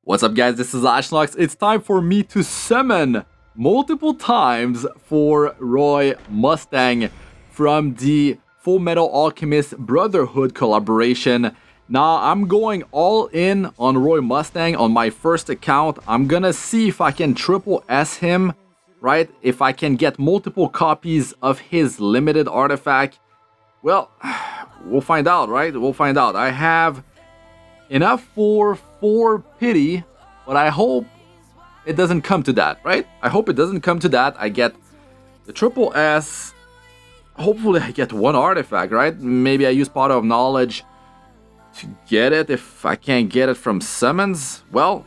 What's up guys, this is Astranox. It's time for me to summon multiple times for Roy Mustang from the Fullmetal Alchemist Brotherhood collaboration. Now I'm going all in on Roy Mustang on my first account. I'm gonna see if I can triple S him, right? If I can get multiple copies of his limited artifact. Well, we'll find out, right? We'll find out. I have enough for 4 pity, but I hope it doesn't come to that, right? I hope it doesn't come to that. I get the triple S. Hopefully I get 1 artifact, right? Maybe I use Pot of Knowledge to get it. If I can't get it from summons, well,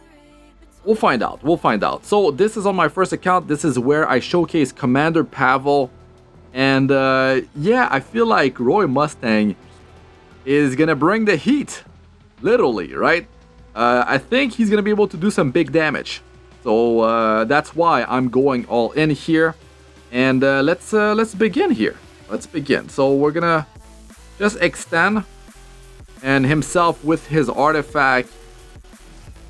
we'll find out. We'll find out. So this is on my first account. This is where I showcase Commander Pavel. And yeah, I feel like Roy Mustang is gonna bring the heat. Literally, right? I think he's gonna be able to do some big damage, so that's why I'm going all in here. And let's begin here. Let's begin. So we're gonna just extend, and himself with his artifact.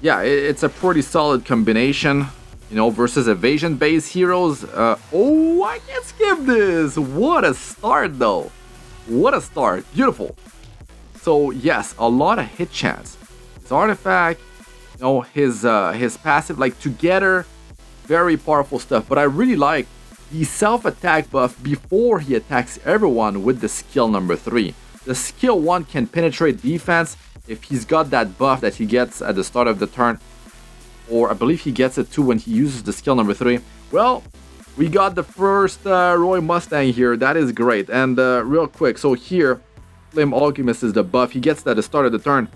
Yeah, it's a pretty solid combination, you know, versus evasion-based heroes. Oh, I can't skip this. What a start, though. What a start. Beautiful. So yes, a lot of hit chance. His artifact, you know, his passive, like together, very powerful stuff. But I really like the self-attack buff before he attacks everyone with the skill number 3. The skill 1 can penetrate defense if he's got that buff that he gets at the start of the turn. Or I believe he gets it too when he uses the skill number 3. Well, we got the first Roy Mustang here. That is great. And real quick, so here, Flame Alchemist is the buff. He gets that at the start of the turn.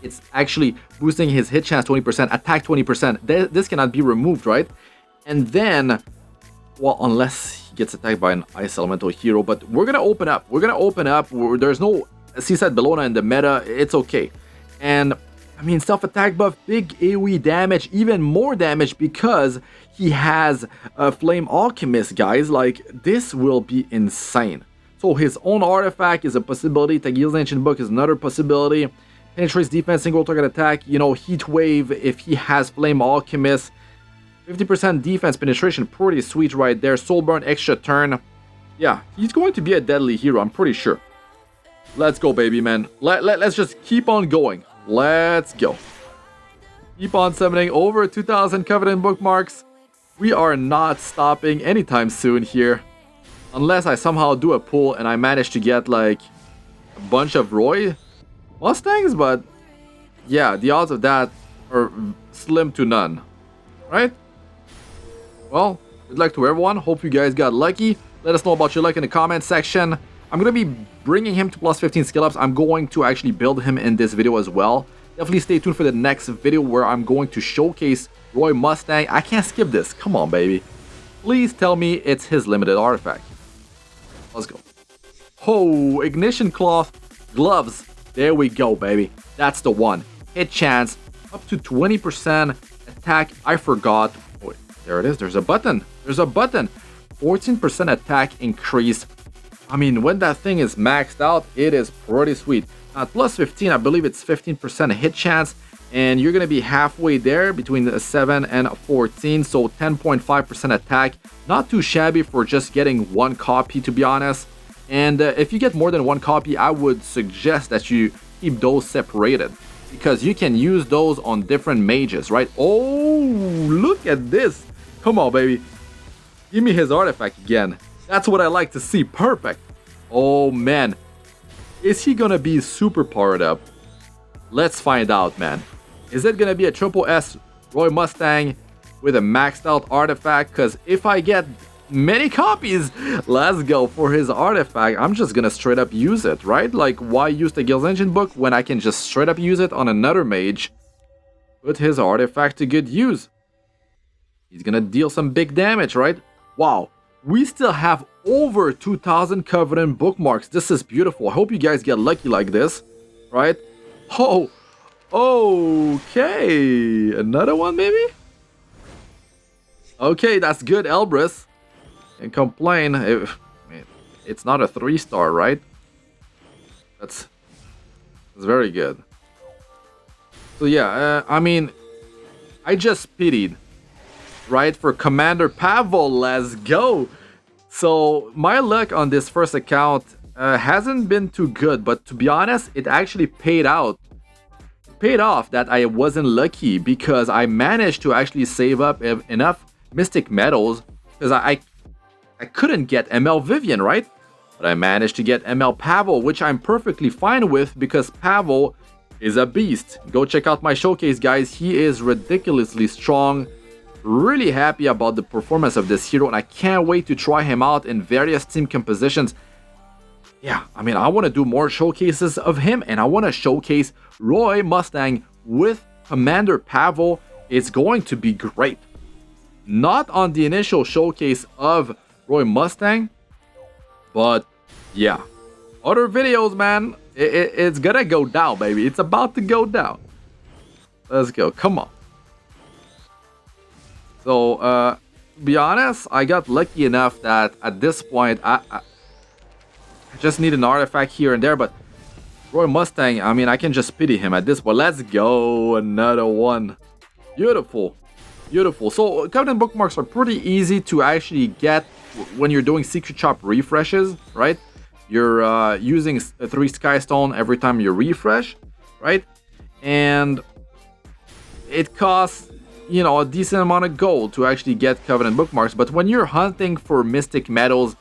It's actually boosting his hit chance 20%, attack 20%. This cannot be removed, right? And then, well, unless he gets attacked by an Ice Elemental hero. But we're going to open up. We're going to open up. There's no Seaside Bellona in the meta. It's okay. And, I mean, self-attack buff, big AoE damage, even more damage because he has a Flame Alchemist, guys. Like, this will be insane. So his own artifact is a possibility. Tagil's Ancient Book is another possibility. Penetrates defense, single target attack. You know, Heat Wave if he has Flame Alchemist. 50% defense penetration, pretty sweet right there. Soulburn extra turn. Yeah, he's going to be a deadly hero, I'm pretty sure. Let's go, baby, man. Let's just keep on going. Let's go. Keep on summoning over 2,000 Covenant Bookmarks. We are not stopping anytime soon here. Unless I somehow do a pull and I manage to get like a bunch of Roy Mustangs, but yeah, the odds of that are slim to none, right? Well, good luck to everyone. Hope you guys got lucky. Let us know about your luck in the comment section. I'm going to be bringing him to plus 15 skill ups. I'm going to actually build him in this video as well. Definitely stay tuned for the next video where I'm going to showcase Roy Mustang. I can't skip this. Come on, baby. Please tell me it's his limited artifact. Let's go. Oh, Ignition Cloth gloves. There we go, baby. That's the one. Hit chance up to 20% attack. I forgot. Wait, there it is. There's a button. There's a button. 14% attack increase. I mean, when that thing is maxed out, it is pretty sweet. At plus 15, I believe it's 15% hit chance. And you're going to be halfway there between the 7 and 14. So 10.5% attack. Not too shabby for just getting 1 copy, to be honest. And if you get more than 1 copy, I would suggest that you keep those separated. Because you can use those on different mages, right? Oh, look at this. Come on, baby. Give me his artifact again. That's what I like to see. Perfect. Oh, man. Is he going to be super powered up? Let's find out, man. Is it going to be a triple S Roy Mustang with a maxed out artifact? Because if I get many copies, let's go for his artifact. I'm just going to straight up use it, right? Like, why use the Guild's Ancient Book when I can just straight up use it on another mage? Put his artifact to good use. He's going to deal some big damage, right? Wow. We still have over 2,000 Covenant Bookmarks. This is beautiful. I hope you guys get lucky like this, right? Oh, okay. Another one, maybe? Okay, that's good, Elbrus. And complain if it's not a 3-star, right? That's very good. So yeah, I mean, I just pitied, right, for Commander Pavel. Let's go. So my luck on this first account hasn't been too good, but to be honest, it actually paid out. Paid off that I wasn't lucky because I managed to actually save up enough Mystic Metals because I couldn't get ML Vivian, right? But I managed to get ML Pavel, which I'm perfectly fine with because Pavel is a beast. Go check out my showcase, guys. He is ridiculously strong. Really happy about the performance of this hero, and I can't wait to try him out in various team compositions. Yeah, I mean, I want to do more showcases of him, and I want to showcase Roy Mustang with Commander Pavel. It's going to be great. Not on the initial showcase of Roy Mustang, but yeah, other videos, man. It's gonna go down, baby. It's about to go down. Let's go. Come on. So, to be honest, I got lucky enough that at this point, I just need an artifact here and there, but Roy Mustang, I mean, I can just pity him at this point. Let's go. Another one. Beautiful. Beautiful. So, Covenant Bookmarks are pretty easy to actually get when you're doing Secret Shop refreshes, right? You're using 3 Skystone every time you refresh, right? And it costs, you know, a decent amount of gold to actually get Covenant Bookmarks. But when you're hunting for Mystic Metals,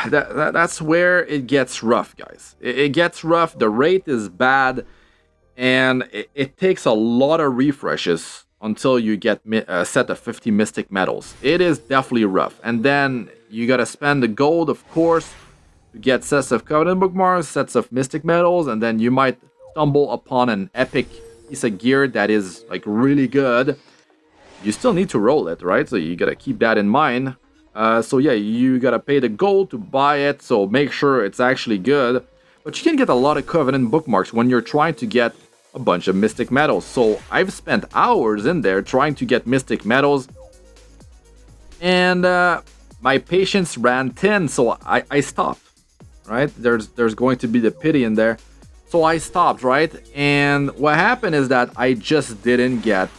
that's where it gets rough, guys. It gets rough. The rate is bad, and it takes a lot of refreshes until you get a set of 50 Mystic Metals. It is definitely rough. And then you gotta spend the gold, of course, to get sets of Covenant Bookmarks, sets of Mystic Metals, and then you might stumble upon an epic piece of gear that is like really good. You still need to roll it, right? So you gotta keep that in mind. So yeah, you gotta pay the gold to buy it, so make sure it's actually good. But you can get a lot of Covenant Bookmarks when you're trying to get a bunch of Mystic Metals. So I've spent hours in there trying to get Mystic Metals, and my patience ran thin, so I stopped, right? There's going to be the pity in there. So I stopped, right? And what happened is that I just didn't get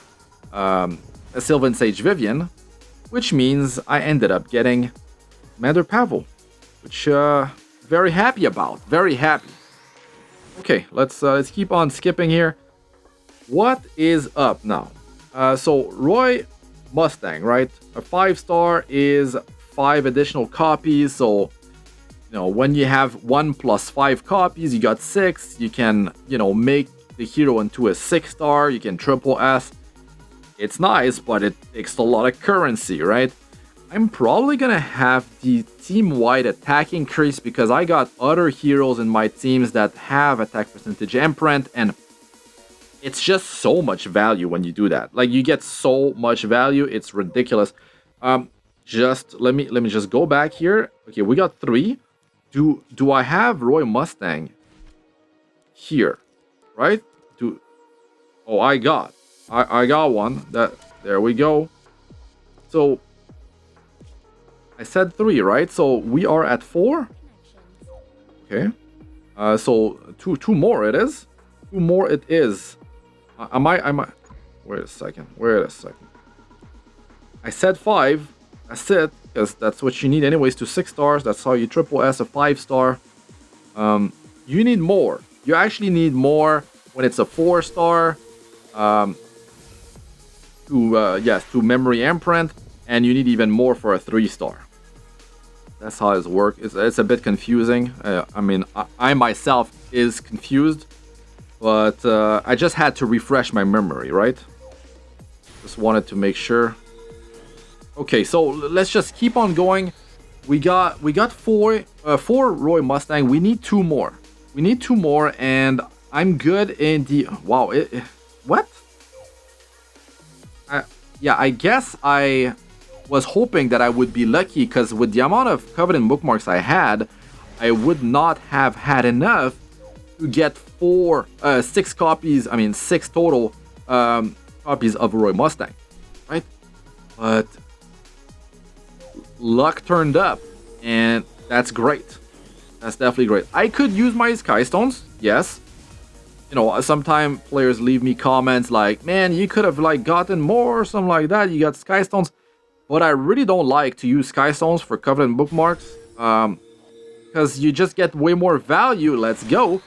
a Sylvan Sage Vivian, which means I ended up getting Commander Pavel, which very happy about, very happy. Okay, let's keep on skipping here. What is up now? So Roy Mustang, right? A 5-star is 5 additional copies. So, you know, when you have 1 plus 5 copies, you got 6. You can, you know, make the hero into a 6-star. You can triple S. It's nice, but it takes a lot of currency, right? I'm probably gonna have the team-wide attack increase because I got other heroes in my teams that have attack percentage imprint, and it's just so much value when you do that. Like, you get so much value, it's ridiculous. Just let me just go back here. Okay, we got 3. Do I have Roy Mustang here? Right? Oh, I got one. There we go. So I said 3, right? So we are at 4. Okay. So two more it is. 2 more it is. Am I? Wait a second. I said 5. That's it, because that's what you need anyways to 6 stars. That's how you triple S a 5-star. You need more. You actually need more when it's a 4-star. To memory imprint, and you need even more for a 3-star. That's how it works. It's a bit confusing. I mean, I myself is confused, but I just had to refresh my memory, right? Just wanted to make sure. Okay, so let's just keep on going. We got 4 Roy Mustang. We need 2 more. We need 2 more, and I'm good in the... Wow, what? Yeah, I guess I was hoping that I would be lucky, because with the amount of Covenant Bookmarks I had, I would not have had enough to get 6 copies, I mean 6 total copies of Roy Mustang, right? But luck turned up, and that's great. That's definitely great. I could use my Sky Stones, yes. You know, sometimes players leave me comments like, man, you could have like gotten more or something like that. You got Sky Stones. But I really don't like to use Sky Stones for Covenant Bookmarks. Because you just get way more value, let's go,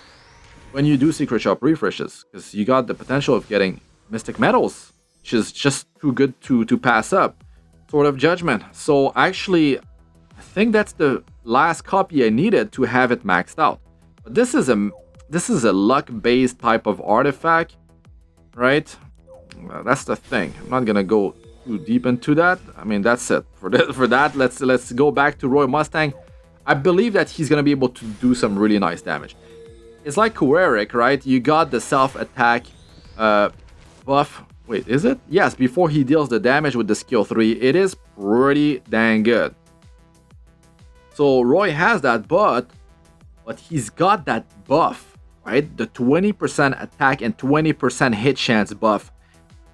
when you do Secret Shop refreshes. Because you got the potential of getting Mystic Metals, which is just too good to pass up. Sword of Judgment. So actually, I think that's the last copy I needed to have it maxed out. But this is a luck-based type of artifact, right? That's the thing. I'm not gonna go too deep into that. I mean, that's it for that. Let's go back to Roy Mustang. I believe that he's gonna be able to do some really nice damage. It's like Kuerik, right? You got the self-attack buff. Wait, is it? Yes, before he deals the damage with the skill 3. It is pretty dang good. So Roy has that, but he's got that buff, right? The 20% attack and 20% hit chance buff.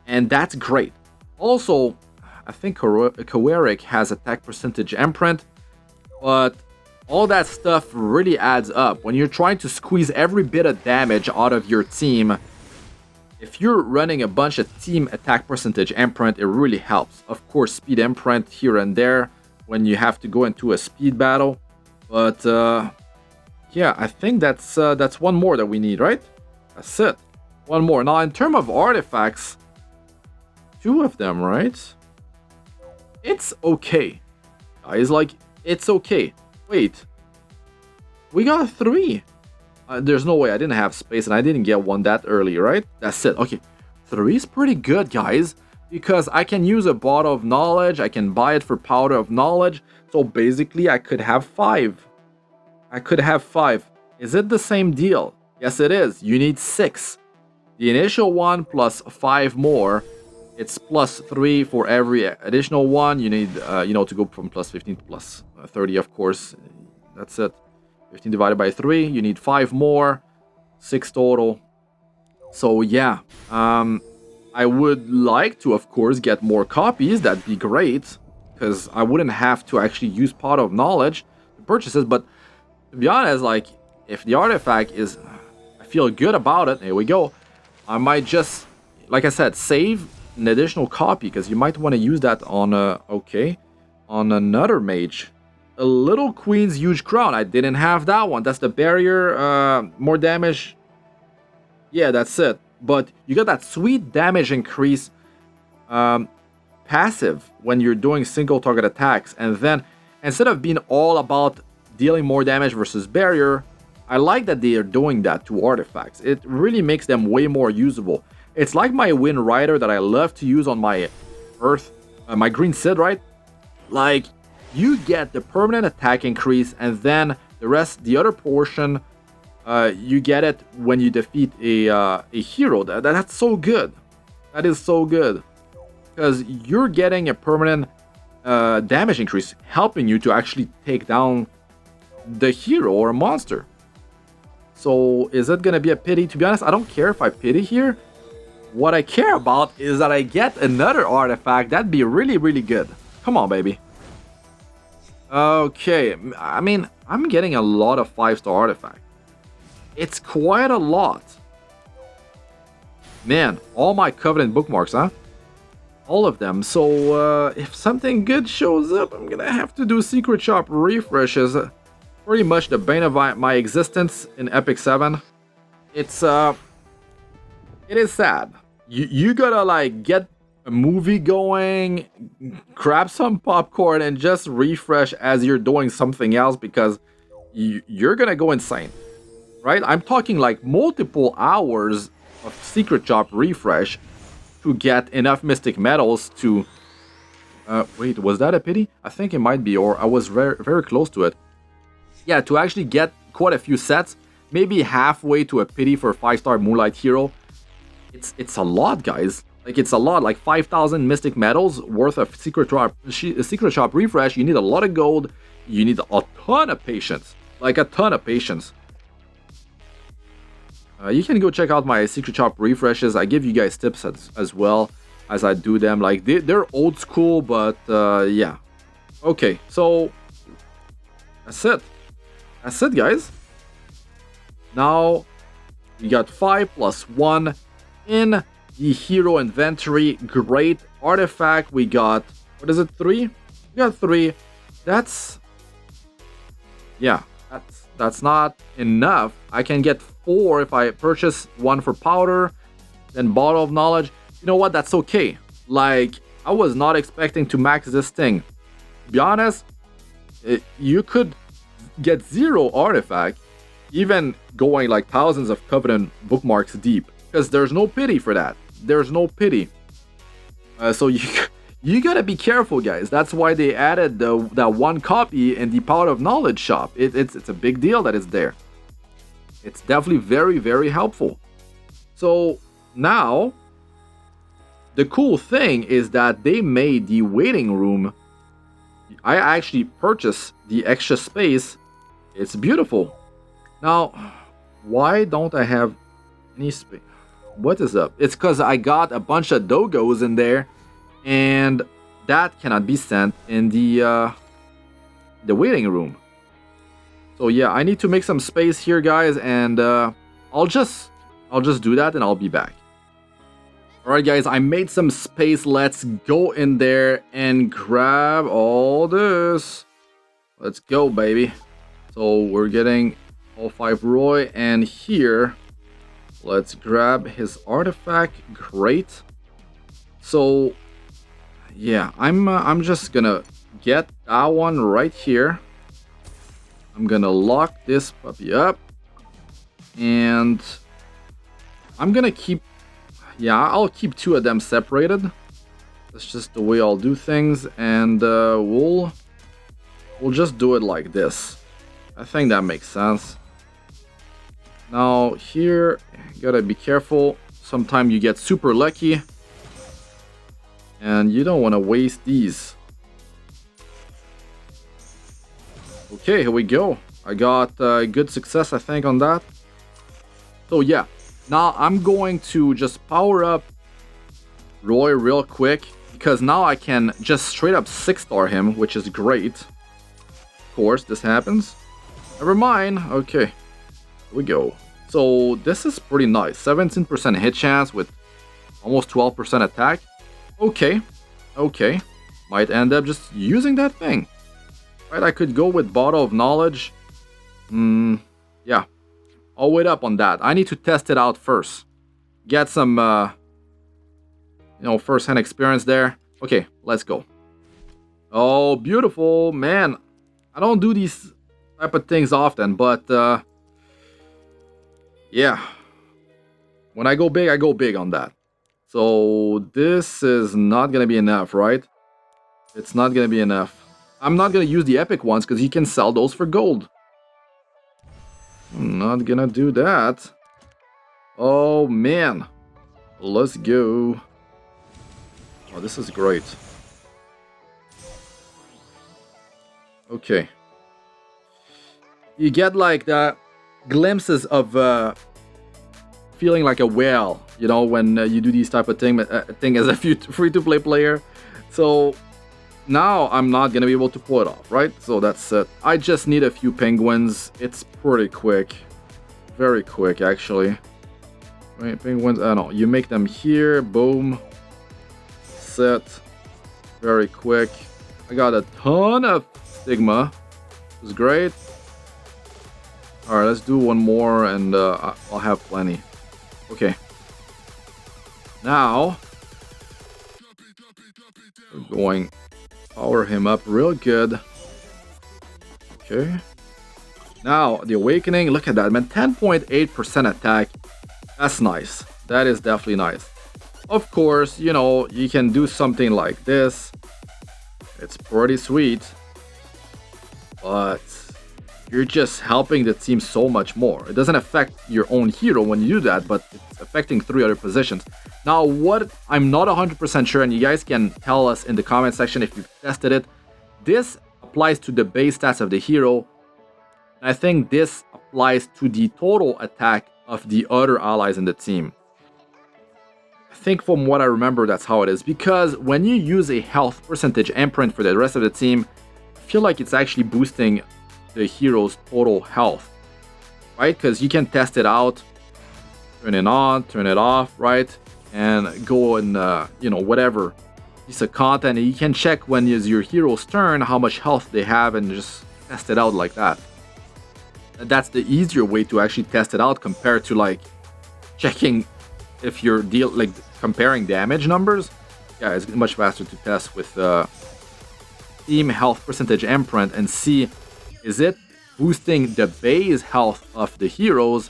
And that's great. Also, I think Kuerik has attack percentage imprint, but all that stuff really adds up. When you're trying to squeeze every bit of damage out of your team, if you're running a bunch of team attack percentage imprint, it really helps. Of course, speed imprint here and there when you have to go into a speed battle. But yeah, I think that's one more that we need, right? That's it. One more. Now, in terms of artifacts, 2 of them, right? It's okay. Guys, like, it's okay. Wait. We got 3. There's no way I didn't have space and I didn't get one that early, right? That's it. Okay. 3 is pretty good, guys. Because I can use a bottle of knowledge. I can buy it for powder of knowledge. So basically, I could have 5. I could have 5. Is it the same deal? Yes, it is. You need 6. The initial one plus 5 more. It's plus 3 for every additional one. You need, to go from plus 15 to plus 30, of course. That's it. 15 divided by 3. You need 5 more. 6 total. So, yeah. I would like to, of course, get more copies. That'd be great. Because I wouldn't have to actually use Pot of Knowledge to purchase it. But to be honest, like, if the artifact is... I feel good about it. Here we go. I might just, like I said, save an additional copy, because you might want to use that on on another mage. A Little Queen's Huge Crown. I didn't have that one. That's the barrier, more damage. Yeah, that's it. But you got that sweet damage increase passive when you're doing single target attacks, and then instead of being all about dealing more damage versus barrier, I like that they are doing that to artifacts. It really makes them way more usable. It's like my Wind Rider that I love to use on my Earth, my Green Sid, right? Like, you get the permanent attack increase, and then the other portion, you get it when you defeat a hero. That's so good. That is so good. Because you're getting a permanent damage increase, helping you to actually take down the hero or a monster. So, is it going to be a pity? To be honest, I don't care if I pity here. What I care about is that I get another artifact. That'd be really, really good. Come on, baby. Okay, I mean, I'm getting a lot of 5-star artifacts. It's quite a lot. Man, all my Covenant bookmarks, huh? All of them. So, if something good shows up, I'm gonna have to do Secret Shop refreshes. Pretty much the bane of my existence in Epic 7. It is sad. You gotta, like, get a movie going, grab some popcorn, and just refresh as you're doing something else, because you're gonna go insane, right? I'm talking like multiple hours of Secret Shop refresh to get enough Mystic Metals to... wait, was that a pity? I think it might be, or I was very, very close to it. Yeah, to actually get quite a few sets, maybe halfway to a pity for a 5-star Moonlight Hero. It's a lot, guys. Like, it's a lot. Like 5,000 Mystic Metals worth of Secret Shop refresh. You need a lot of gold. You need a ton of patience. Like, a ton of patience. You can go check out my Secret Shop refreshes. I give you guys tips as well as I do them. Like, they're old school, but yeah. Okay, so that's it. That's it, guys. Now, We got 5 plus 1 in the hero inventory. Great artifact. We got, what is it, 3? We got 3. That's, yeah, that's not enough. I can get 4 if I purchase 1 for powder, then bottle of knowledge. You know what? That's okay. Like, I was not expecting to max this thing. To be honest, you could get 0 artifact, even going like thousands of Covenant bookmarks deep, because there's no pity for that. There's no pity. So you gotta be careful, guys. That's why they added that 1 copy in the Power of Knowledge shop. It's a big deal that it's there. It's definitely very, very helpful. So now, the cool thing is that they made the waiting room. I actually purchased the extra space. It's beautiful. Now, why don't I have any space? What is up? It's because I got a bunch of dogos in there, and that cannot be sent in the waiting room. So yeah, I need to make some space here, guys, and I'll just do that, and I'll be back. Alright, guys, I made some space. Let's go in there and grab all this. Let's go, baby. So we're getting all 5 Roy, and here, let's grab his artifact. Great. So yeah, I'm just gonna get that one right here. I'm gonna lock this puppy up, and I'm gonna keep, yeah, I'll keep 2 of them separated. That's just the way I'll do things, and we'll just do it like this. I think that makes sense. Now here, you gotta be careful. Sometimes you get super lucky, and you don't want to waste these. Okay, here we go. I got good success, I think, on that. So yeah, now I'm going to just power up Roy real quick, because now I can just straight up 6-star him, which is great. Of course, this happens. Never mind. Okay, here we go. So this is pretty nice. 17% hit chance with almost 12% attack. Okay, okay. Might end up just using that thing. Right, I could go with Bottle of Knowledge. Yeah. I'll wait up on that. I need to test it out first. Get some, you know, first-hand experience there. Okay, let's go. Oh, beautiful. Man, I don't do these type of things often, but, yeah. When I go big on that. So, this is not gonna be enough, right? It's not gonna be enough. I'm not gonna use the epic ones, because you can sell those for gold. I'm not gonna do that. Oh, man. Let's go. Oh, this is great. Okay. You get like the glimpses of feeling like a whale, you know, when you do these type of thing as a free-to-play player. So now I'm not gonna be able to pull it off, right? So that's it. I just need a few penguins. It's pretty quick. Very quick, actually. Right, penguins, I don't know. You make them here, boom. Set. Very quick. I got a ton of Stigma. This is great. Alright, let's do one more, and I'll have plenty. Okay. Now, we're going power him up real good. Okay. Now, the Awakening, look at that, man. 10.8% attack. That's nice. That is definitely nice. Of course, you know, you can do something like this. It's pretty sweet. But you're just helping the team so much more. It doesn't affect your own hero when you do that, but it's affecting 3 other positions. Now, what I'm not 100% sure, and you guys can tell us in the comment section if you've tested it. This applies to the base stats of the hero. I think this applies to the total attack of the other allies in the team. I think from what I remember, that's how it is. Because when you use a health percentage imprint for the rest of the team, I feel like it's actually boosting the hero's total health, right? Because you can test it out. turn it on, turn it off, right? And go and, you know, whatever piece of content. And you can check when is your hero's turn, how much health they have, and just test it out like that. And that's the easier way to actually test it out compared to like checking if you're like comparing damage numbers. Yeah, it's much faster to test with team health percentage imprint and see, is it boosting the base health of the heroes,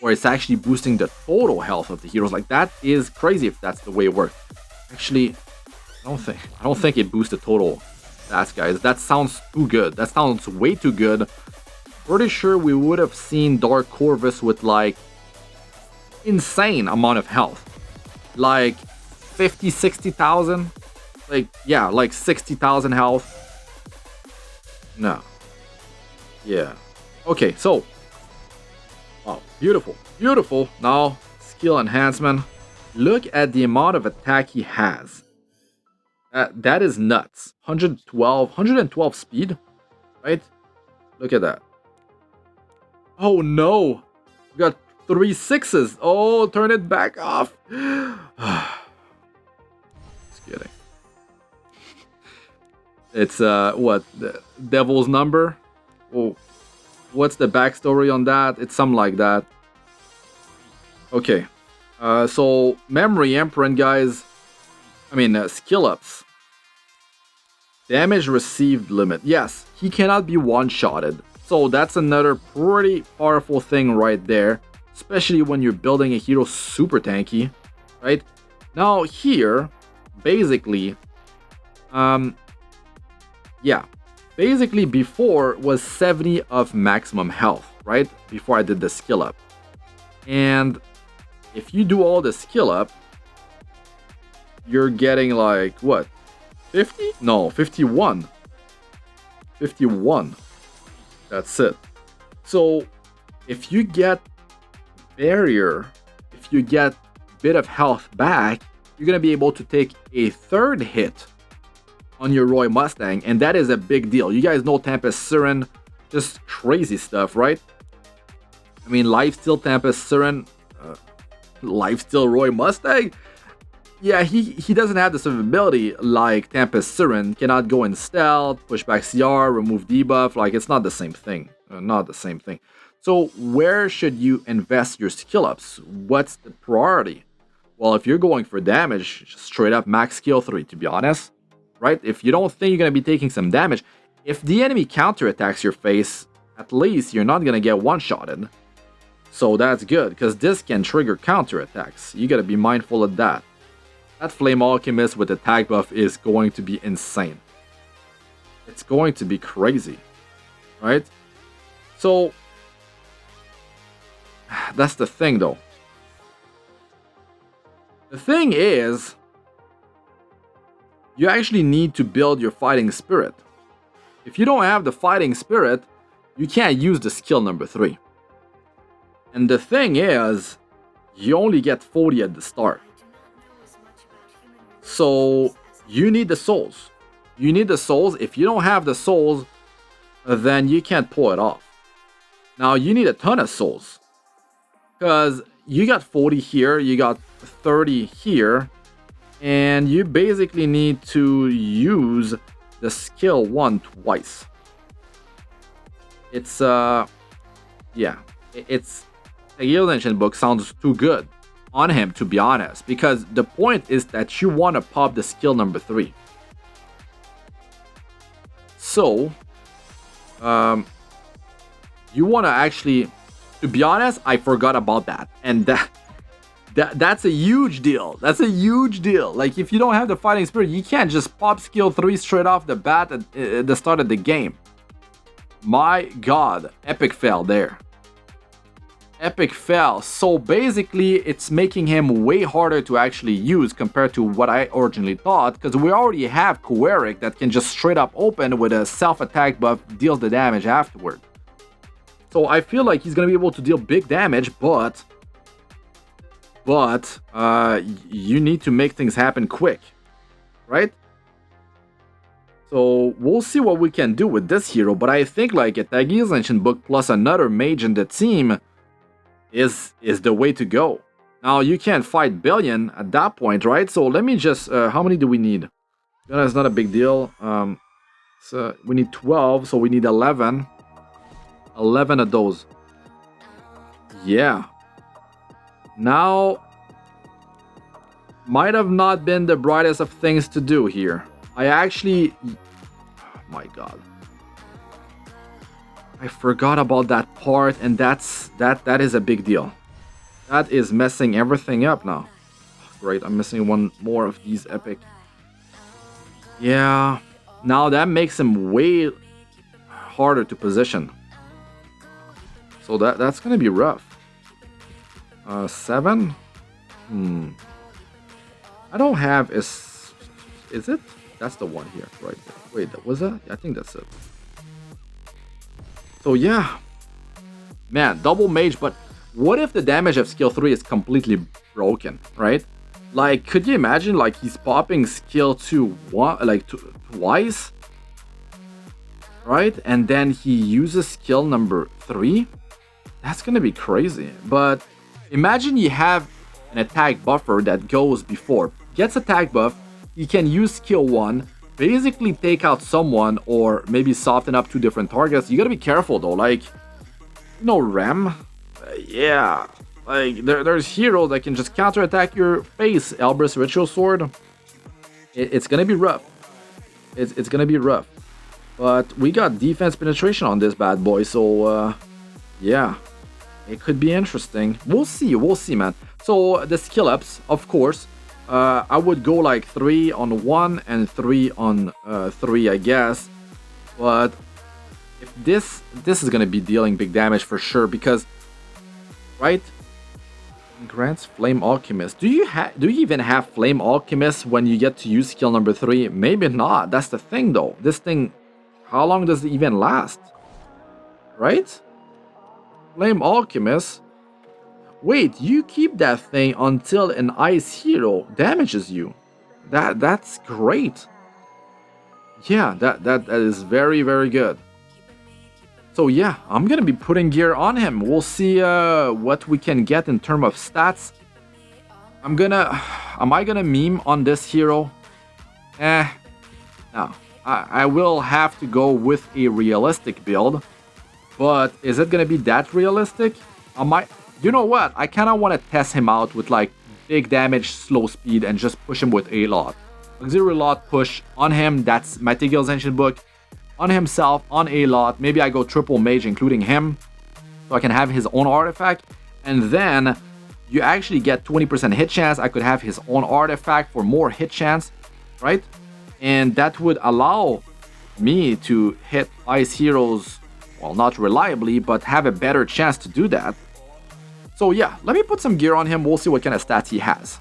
or it's actually boosting the total health of the heroes. Like, that is crazy if that's the way it works. Actually, I don't think it boosts the total stats, guys. That sounds too good. That sounds way too good. Pretty sure we would have seen Dark Corvus with like insane amount of health, like 50, 60,000. Like, yeah, like 60,000 health. No. Yeah. Okay, so. Wow, beautiful. Beautiful. Now, skill enhancement. Look at the amount of attack he has. That is nuts. 112 speed, right? Look at that. Oh no. We got 3 6s. Oh, turn it back off. Just kidding. It's what, the devil's number? Oh, what's the backstory on that? It's something like that. Okay, so memory imprint, guys. I mean, skill ups. Damage received limit. Yes, he cannot be one-shotted. So that's another pretty powerful thing right there, especially when you're building a hero super tanky, right? Now here, basically, yeah, basically before was 70 of maximum health, right? Before I did the skill up. And if you do all the skill up, you're getting like, what, 50? No, 51. 51. That's it. So if you get barrier, if you get bit of health back, you're gonna be able to take a third hit on your Roy Mustang, and that is a big deal. You guys know Tempest Siren, just crazy stuff, right? I mean, Lifesteal Tempest Siren, Lifesteal Roy Mustang. Yeah, he doesn't have the same ability like Tempest Siren. Cannot go in stealth, push back CR, remove debuff. Like, it's not the same thing. Not the same thing. So where should you invest your skill ups? What's the priority? Well, if you're going for damage, just straight up max skill 3, to be honest. Right? If you don't think you're going to be taking some damage, if the enemy counterattacks your face, at least you're not going to get one-shotted. So that's good, because this can trigger counterattacks. You got to be mindful of that. That Flame Alchemist with attack buff is going to be insane. It's going to be crazy. Right? So, that's the thing though. The thing is, you actually need to build your fighting spirit. If you don't have the fighting spirit, you can't use the skill number 3. And the thing is, you only get 40 at the start. So you need the souls. You need the souls. If you don't have the souls, then you can't pull it off. Now you need a ton of souls, because you got 40 here, you got 30 here, and you basically need to use the skill 1 twice. It's yeah, it's the Guild Ancient book sounds too good on him, to be honest, because the point is that you want to pop the skill number 3. So you want to actually, to be honest, I forgot about that, and that's a huge deal. That's a huge deal. Like, if you don't have the fighting spirit, you can't just pop skill 3 straight off the bat at the start of the game. My god, epic fail there. Epic fail. So basically, it's making him way harder to actually use compared to what I originally thought, because we already have Coeric that can just straight up open with a self-attack buff, deals the damage afterward. So I feel like he's gonna be able to deal big damage, but you need to make things happen quick, right? So we'll see what we can do with this hero, but I think like a Tagi's Ancient Book plus another mage in the team is the way to go. Now you can't fight billion at that point, right? So let me just how many do we need? That's not a big deal. So we need 12, so we need 11 of those. Yeah, now might have not been the brightest of things to do here. I actually, oh my god, I forgot about that part, and that is a big deal. That is messing everything up now. Great, I'm missing one more of these epic. Yeah, now that makes him way harder to position. So that's gonna be rough. 7. I don't have is it? That's the one here, right there. Wait, was that? I think that's it. So yeah, man, double mage. But what if the damage of skill 3 is completely broken, right? Like, could you imagine like he's popping skill 2 twice, right? And then he uses skill number 3. That's gonna be crazy. But imagine you have an attack buffer that goes before, gets attack buff, he can use skill 1, basically take out someone or maybe soften up 2 different targets. You gotta be careful though, like, you know, Rem? Yeah, like there's heroes that can just counterattack your face. Elbrus Ritual Sword. It's gonna be rough. It's gonna be rough. But we got defense penetration on this bad boy, so yeah, it could be interesting. We'll see, man. So the skill ups, of course, I would go like 3 on 1 and 3 on 3, I guess. But if this is gonna be dealing big damage for sure, because right, grants Flame Alchemist. Do you even have Flame Alchemist when you get to use skill number 3? Maybe not. That's the thing though. This thing, how long does it even last? Right? Flame Alchemist. Wait, you keep that thing until an ice hero damages you. That's great. Yeah, that is very, very good. So yeah, I'm gonna be putting gear on him. We'll see what we can get in terms of stats. Am I gonna meme on this hero? No. I will have to go with a realistic build. But is it gonna be that realistic? You know what? I kinda wanna test him out with like big damage, slow speed, and just push him with a lot. Auxiliary lot push on him, that's Matigil's Ancient Book. On himself, on a lot, maybe I go triple mage including him, so I can have his own artifact, and then you actually get 20% hit chance. I could have his own artifact for more hit chance, right? And that would allow me to hit ice heroes, well, not reliably, but have a better chance to do that. So yeah, let me put some gear on him. We'll see what kind of stats he has.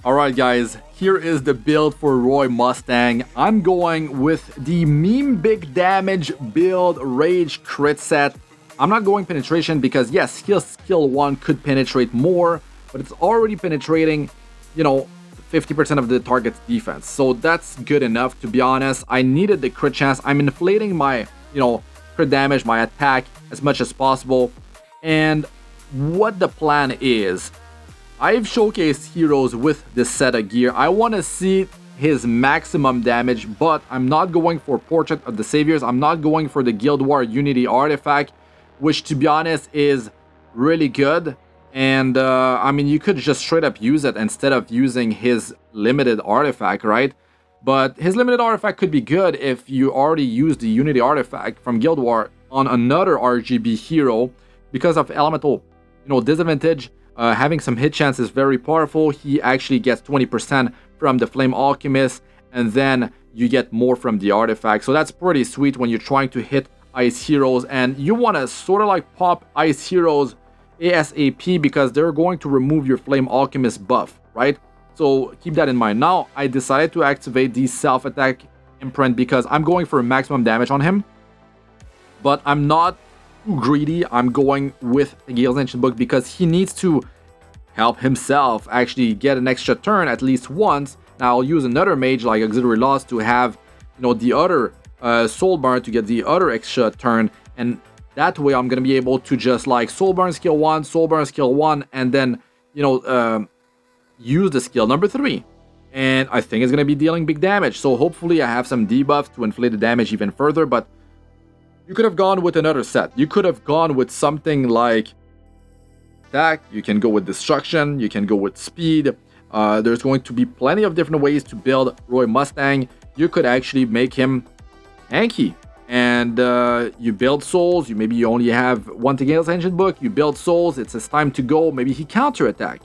Alright guys, here is the build for Roy Mustang. I'm going with the meme big damage build rage crit set. I'm not going penetration because yes, skill 1 could penetrate more, but it's already penetrating, you know, 50% of the target's defense. So that's good enough, to be honest. I needed the crit chance. I'm inflating my, you know, crit damage, my attack as much as possible. And what the plan is, I've showcased heroes with this set of gear. I want to see his maximum damage, but I'm not going for Portrait of the Saviors. I'm not going for the Guild War Unity artifact, which to be honest is really good. And I mean, you could just straight up use it instead of using his limited artifact, right? But his limited artifact could be good if you already used the Unity artifact from Guild War on another RGB hero. Because of elemental, you know, disadvantage, having some hit chance is very powerful. He actually gets 20% from the Flame Alchemist, and then you get more from the artifact. So that's pretty sweet when you're trying to hit ice heroes, and you want to sort of like pop ice heroes ASAP because they're going to remove your Flame Alchemist buff, right? So keep that in mind. Now, I decided to activate the self-attack imprint because I'm going for maximum damage on him, but I'm not too greedy. I'm going with the Gale's Ancient Book because he needs to help himself actually get an extra turn at least once. Now I'll use another mage like Auxiliary Loss to have, you know, the other soul bar to get the other extra turn, and That way I'm gonna be able to just like Soulburn skill 1, Soulburn skill 1, and then, you know, use the skill number 3. And I think it's gonna be dealing big damage. So hopefully I have some debuffs to inflate the damage even further, but you could have gone with another set. You could have gone with something like attack, you can go with destruction, you can go with speed. There's going to be plenty of different ways to build Roy Mustang. You could actually make him tanky, and you build souls. Maybe you only have one Gale's Engine book, you build souls, it's his time to go. Maybe he counterattack,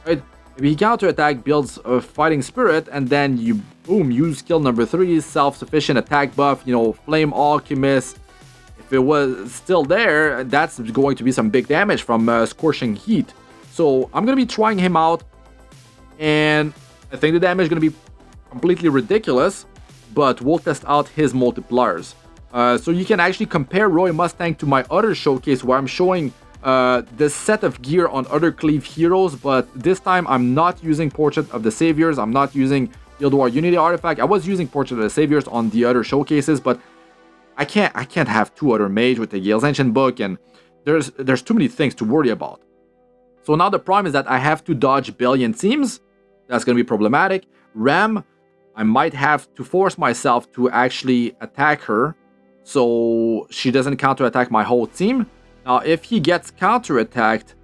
right? Maybe he counterattack, builds a fighting spirit, and then you boom, use skill number 3, self-sufficient attack buff, you know, Flame Alchemist. If it was still there, that's going to be some big damage from Scorching Heat. So I'm going to be trying him out, and I think the damage is going to be completely ridiculous, but we'll test out his multipliers. So you can actually compare Roy Mustang to my other showcase where I'm showing this set of gear on other Cleave heroes, but this time I'm not using Portrait of the Saviors, I'm not using Guild War Unity artifact. I was using Portrait of the Saviors on the other showcases, but I can't have 2 other mage with the Gale's Ancient book, and there's too many things to worry about. So now the problem is that I have to dodge Billion teams. That's going to be problematic. Ram, I might have to force myself to actually attack her so she doesn't counterattack my whole team. Now, if he gets counterattacked,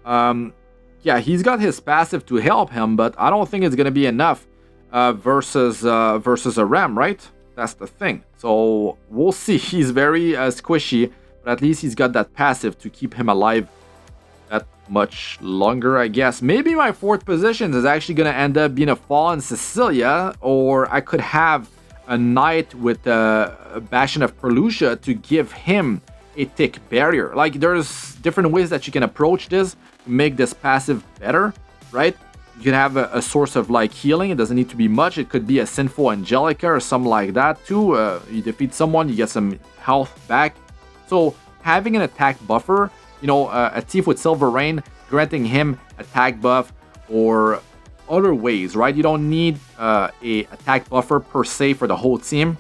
yeah, he's got his passive to help him, but I don't think it's going to be enough versus a Ram, right? That's the thing. So we'll see. He's very squishy, but at least he's got that passive to keep him alive that much longer, I guess. Maybe my 4th position is actually going to end up being a Fallen Cecilia, or I could have a Knight with a Bastion of Perlucia to give him a tick barrier. Like, there's different ways that you can approach this to make this passive better, right? You can have a source of like healing. It doesn't need to be much. It could be a Sinful Angelica or something like that too. You defeat someone, you get some health back. So having an attack buffer, you know, a Thief with Silver Rain, granting him attack buff or other ways, right? You don't need a attack buffer per se for the whole team.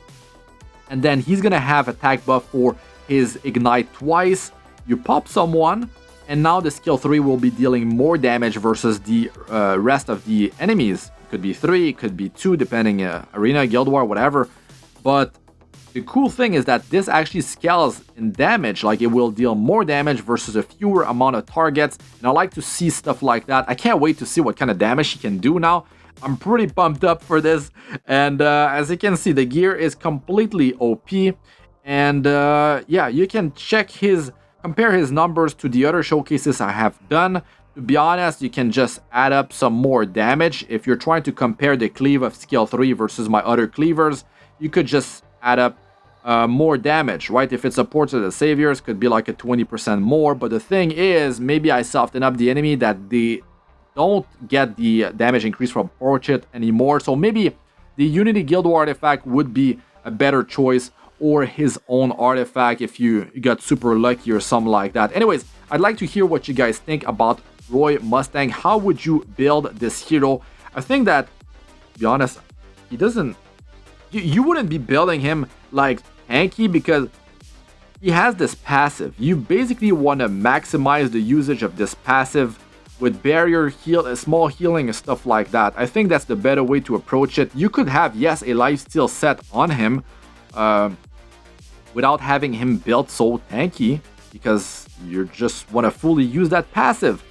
And then he's gonna have attack buff for his Ignite twice. You pop someone, and now the skill 3 will be dealing more damage versus the rest of the enemies. It could be 3, it could be 2, depending arena, guild war, whatever. But the cool thing is that this actually scales in damage, like it will deal more damage versus a fewer amount of targets. And I like to see stuff like that. I can't wait to see what kind of damage he can do now. I'm pretty pumped up for this. And as you can see, the gear is completely OP. And yeah, you can check compare his numbers to the other showcases I have done. To be honest, you can just add up some more damage. If you're trying to compare the cleave of skill 3 versus my other cleavers, you could just add up more damage, right? If it supports the Saviors, could be like a 20% more. But the thing is, maybe I soften up the enemy that they don't get the damage increase from Portrait anymore. So maybe the Unity Guild War artifact would be a better choice, or his own artifact if you got super lucky or something like that. Anyways, I'd like to hear what you guys think about Roy Mustang. How would you build this hero? I think that, to be honest, he doesn't... You wouldn't be building him like tanky because he has this passive. You basically want to maximize the usage of this passive with barrier, heal, small healing and stuff like that. I think that's the better way to approach it. You could have, yes, a lifesteal set on him, without having him built so tanky, because you just want to fully use that passive.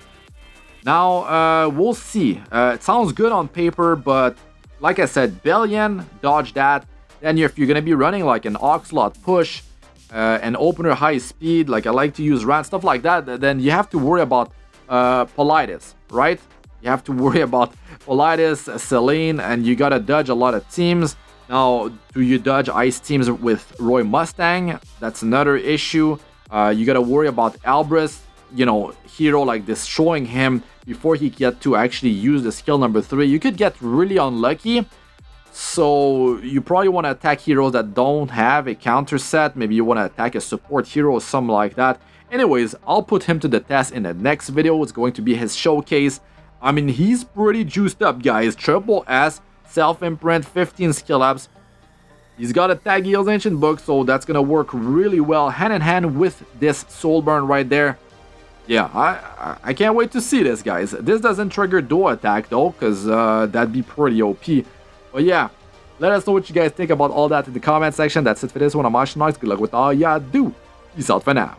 Now, we'll see. It sounds good on paper, but like I said, Billion, dodge that. Then if you're going to be running like an Oxlot push, an opener high speed, like I like to use Rat, stuff like that, then you have to worry about Politis, right? You have to worry about Politis, Selene, and you got to dodge a lot of teams. Now, do you dodge ice teams with Roy Mustang? That's another issue. You gotta worry about Albrecht, you know, hero like destroying him before he get to actually use the skill number 3. You could get really unlucky. So you probably want to attack heroes that don't have a counter set. Maybe you want to attack a support hero or something like that. Anyways, I'll put him to the test in the next video. It's going to be his showcase. I mean, he's pretty juiced up, guys. Triple S, self-imprint, 15 skill ups. He's got a Tag Heals Ancient Book, so that's gonna work really well hand in hand with this Soul Burn right there. Yeah, I can't wait to see this, guys. This doesn't trigger dual attack though, because that'd be pretty OP. But yeah, let us know what you guys think about all that in the comment section. That's it for this one. I'm Astranox. Good luck with all y'all do. Peace out for now.